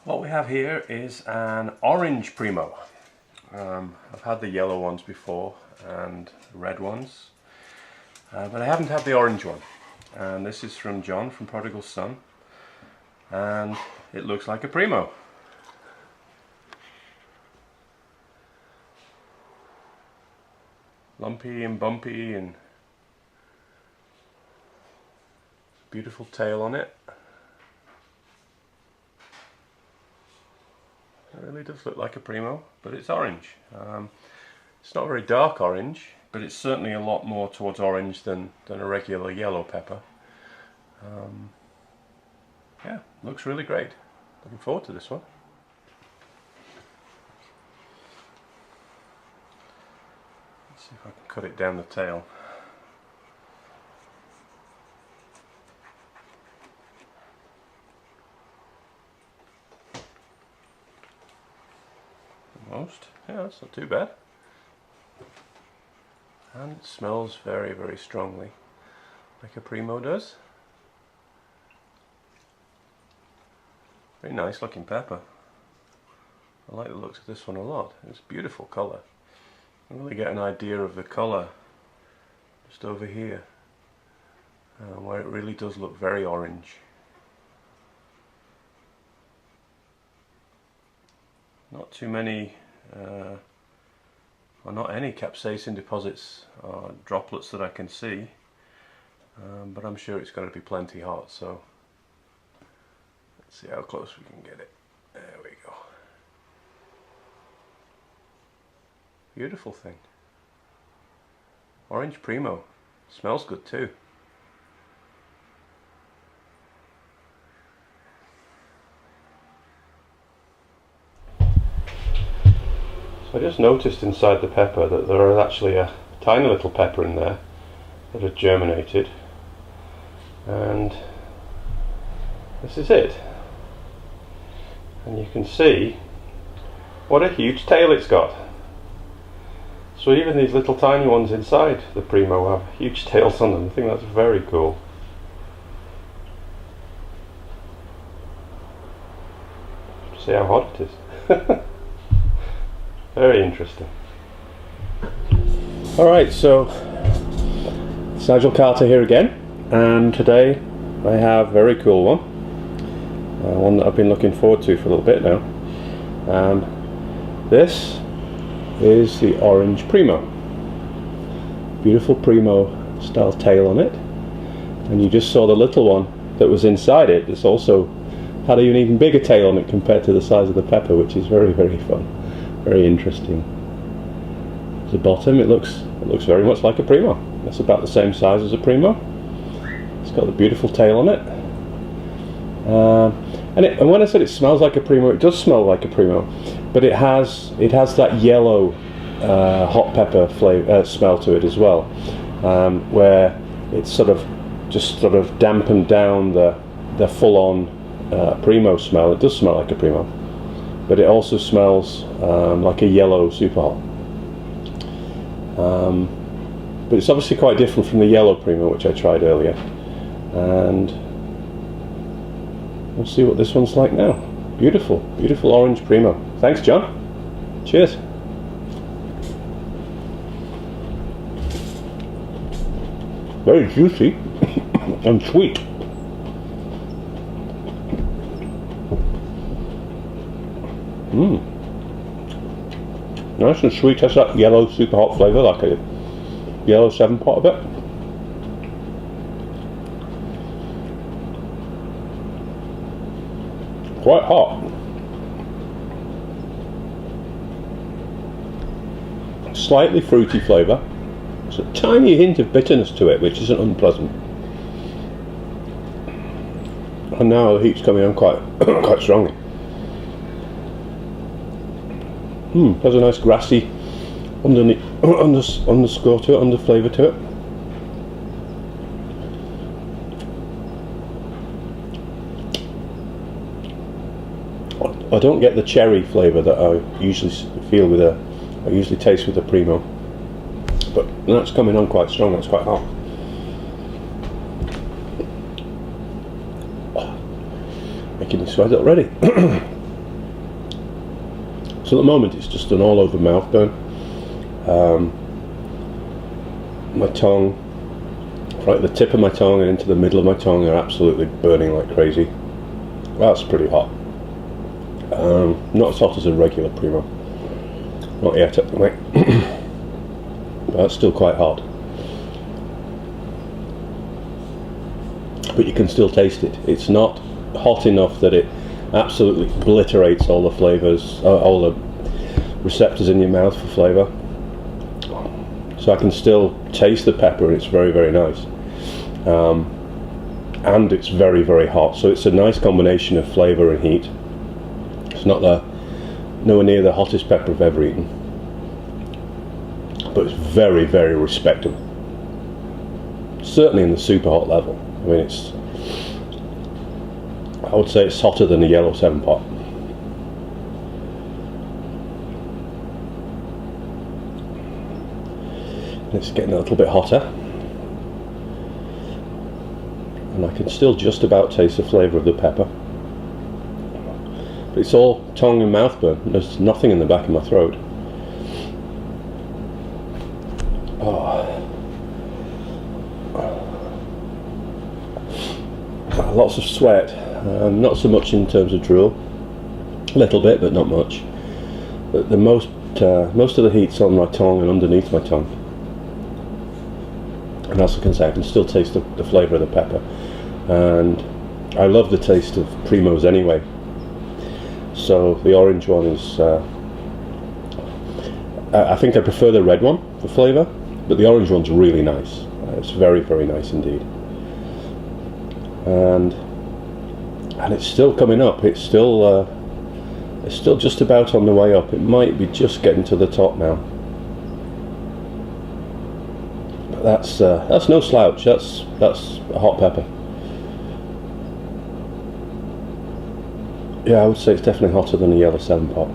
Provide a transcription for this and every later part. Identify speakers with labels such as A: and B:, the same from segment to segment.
A: What we have here is an orange Primo. I've had the yellow ones before and red ones, but I haven't had the orange one. And this is from John from Prodigal Son, and it looks like a Primo. Lumpy and bumpy and beautiful tail on it. It really does look like a Primo, but it's orange. It's not very dark orange, but it's certainly a lot more towards orange than a regular yellow pepper. Yeah, looks really great. Looking forward to this one. Let's see if I can cut it down the tail. Almost. Yeah, that's not too bad. And it smells very, very strongly, like a Primo does. Very nice looking pepper. I like the looks of this one a lot. It's a beautiful colour. I really get an idea of the colour just over here, where it really does look very orange. Not too many, or not any capsaicin deposits or droplets that I can see, but I'm sure it's going to be plenty hot, so let's see how close we can get it. There we go. Beautiful thing. Orange Primo. Smells good too. I just noticed inside the pepper that there is actually a tiny little pepper in there that had germinated, and this is it. And you can see what a huge tail it's got. So even these little tiny ones inside the Primo have huge tails on them. I think that's very cool. See how hot it is. Very interesting. Alright, so it's Nigel Carter here again, and today I have a very cool one that I've been looking forward to for a little bit now. This is the orange Primo. Beautiful Primo style tail on it, and you just saw the little one that was inside it. It's also had an even bigger tail on it compared to the size of the pepper, which is very, very fun. Very interesting. The bottom, it looks very much like a Primo. It's about the same size as a Primo. It's got the beautiful tail on it. And when I said it smells like a Primo, it does smell like a Primo, but it has that yellow hot pepper flavor smell to it as well, where it's sort of dampened down the full-on Primo smell. It does smell like a Primo, but it also smells like a yellow Superhot. But it's obviously quite different from the yellow Primo, which I tried earlier, and we'll see what this one's like now. Beautiful, beautiful orange Primo. Thanks, John. Cheers. Very juicy and sweet. Nice and sweet. Has that yellow Superhot flavour, like a yellow 7-pot a bit. Quite hot. Slightly fruity flavour. There's a tiny hint of bitterness to it, which isn't unpleasant. And now the heat's coming on quite quite strongly. Has a nice grassy underscore to it, under flavour to it. I don't get the cherry flavour that I usually feel with I usually taste with a Primo, but that's coming on quite strong. That's quite hot. Making me sweat already. So at the moment it's just an all over mouth burn. My tongue, right at the tip of my tongue and into the middle of my tongue, are absolutely burning like crazy. That's pretty hot. Not as hot as a regular Primo. Not yet anyway. But that's still quite hot. But you can still taste it. It's not hot enough that it absolutely obliterates all the flavours, all the receptors in your mouth for flavour. So I can still taste the pepper, and it's very, very nice. And it's very, very hot. So it's a nice combination of flavour and heat. It's not nowhere near the hottest pepper I've ever eaten. But it's very, very respectable. Certainly in the super hot level. I mean, I would say it's hotter than the Yellow 7-pot. It's getting a little bit hotter. And I can still just about taste the flavour of the pepper. But it's all tongue and mouth burn. There's nothing in the back of my throat. Lots of sweat, not so much in terms of drool, a little bit but not much. But the most of the heat's on my tongue and underneath my tongue. And as I can say, I can still taste the flavour of the pepper. And I love the taste of Primos anyway. So the orange one is, I think I prefer the red one for flavour, but the orange one's really nice. It's very, very nice indeed. And it's still coming up. It's still just about on the way up. It might be just getting to the top now. But that's no slouch. That's a hot pepper. Yeah, I would say it's definitely hotter than a Yellow 7-pot.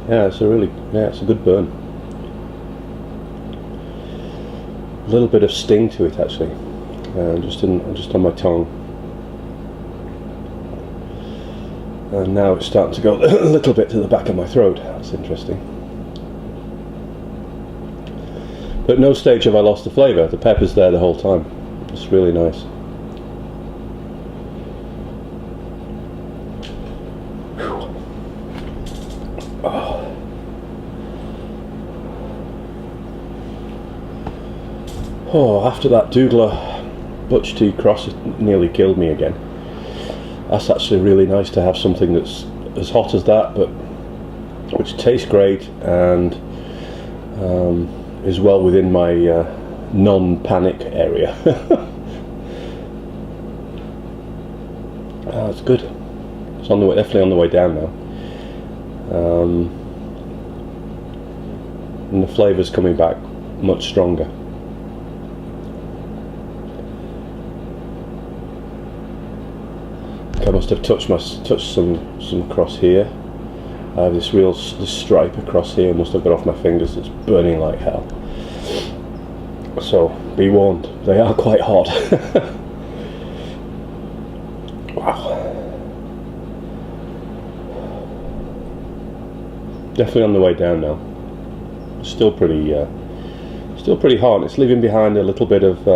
A: Yeah, it's a good burn. A little bit of sting to it actually, just on my tongue. And now it's starting to go a little bit to the back of my throat. That's interesting. But at no stage have I lost the flavour. The pepper's there the whole time. It's really nice. Oh, after that Douglas Butch Tea Cross, it nearly killed me again. That's actually really nice to have something that's as hot as that, but which tastes great and is well within my non-panic area. It's good. It's on the way, definitely on the way down now. And the flavour's coming back much stronger. I must have touched some across here. I have this stripe across here. Must have got off my fingers. It's burning like hell. So be warned, they are quite hot. Wow. Definitely on the way down now. Still pretty hot. It's leaving behind a little bit of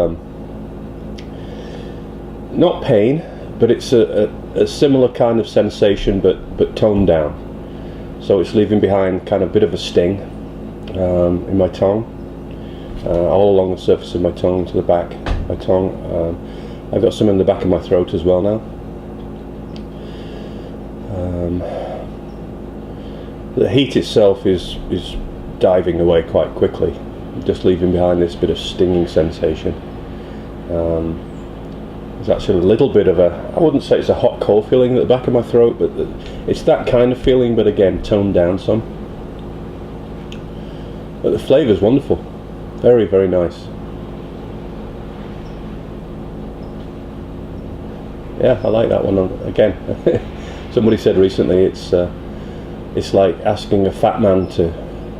A: not pain, but it's a similar kind of sensation, but toned down. So it's leaving behind kind of a bit of a sting in my tongue, all along the surface of my tongue to the back of my tongue. I've got some in the back of my throat as well now. The heat itself is diving away quite quickly, just leaving behind this bit of stinging sensation. There's actually a little bit of I wouldn't say it's a hot cold feeling at the back of my throat, but it's that kind of feeling, but again toned down some. But the flavour's wonderful, very, very nice. Yeah, I like that one. Again, somebody said recently it's like asking a fat man to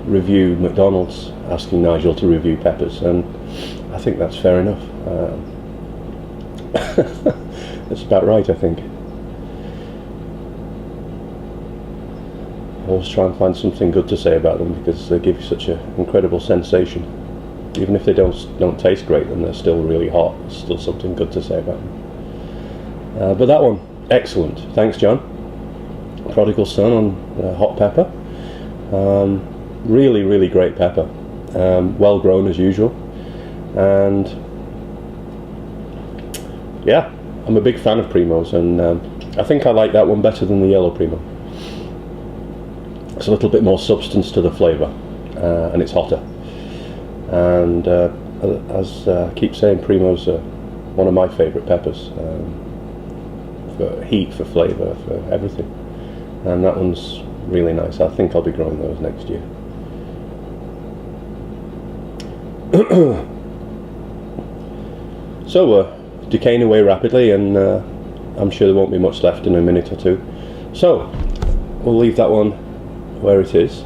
A: review McDonald's, asking Nigel to review peppers, and I think that's fair enough. That's about right, I think. I always try and find something good to say about them because they give you such an incredible sensation. Even if they don't taste great, and they're still really hot, there's still something good to say about them. But that one, excellent. Thanks, John. Prodigal Son on hot pepper. Really, really great pepper. Well grown as usual. And yeah, I'm a big fan of Primos, and I think I like that one better than the Yellow Primo. It's a little bit more substance to the flavour, and it's hotter. And as I keep saying, Primos are one of my favourite peppers, for heat, for flavour, for everything. And that one's really nice. I think I'll be growing those next year. So we're decaying away rapidly, and I'm sure there won't be much left in a minute or two. So we'll leave that one where it is.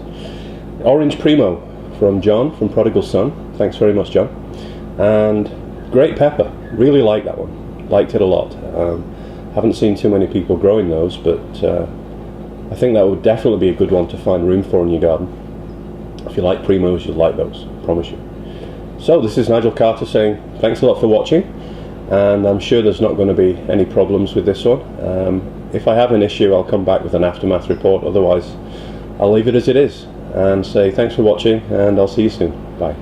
A: Orange Primo from John from Prodigal Son. Thanks very much, John. And great pepper. Really like that one. Liked it a lot. Haven't seen too many people growing those, but I think that would definitely be a good one to find room for in your garden. If you like Primos, you'll like those, I promise you. So this is Nigel Carter saying thanks a lot for watching, and I'm sure there's not going to be any problems with this one. If I have an issue, I'll come back with an aftermath report. Otherwise, I'll leave it as it is and say thanks for watching, and I'll see you soon. Bye.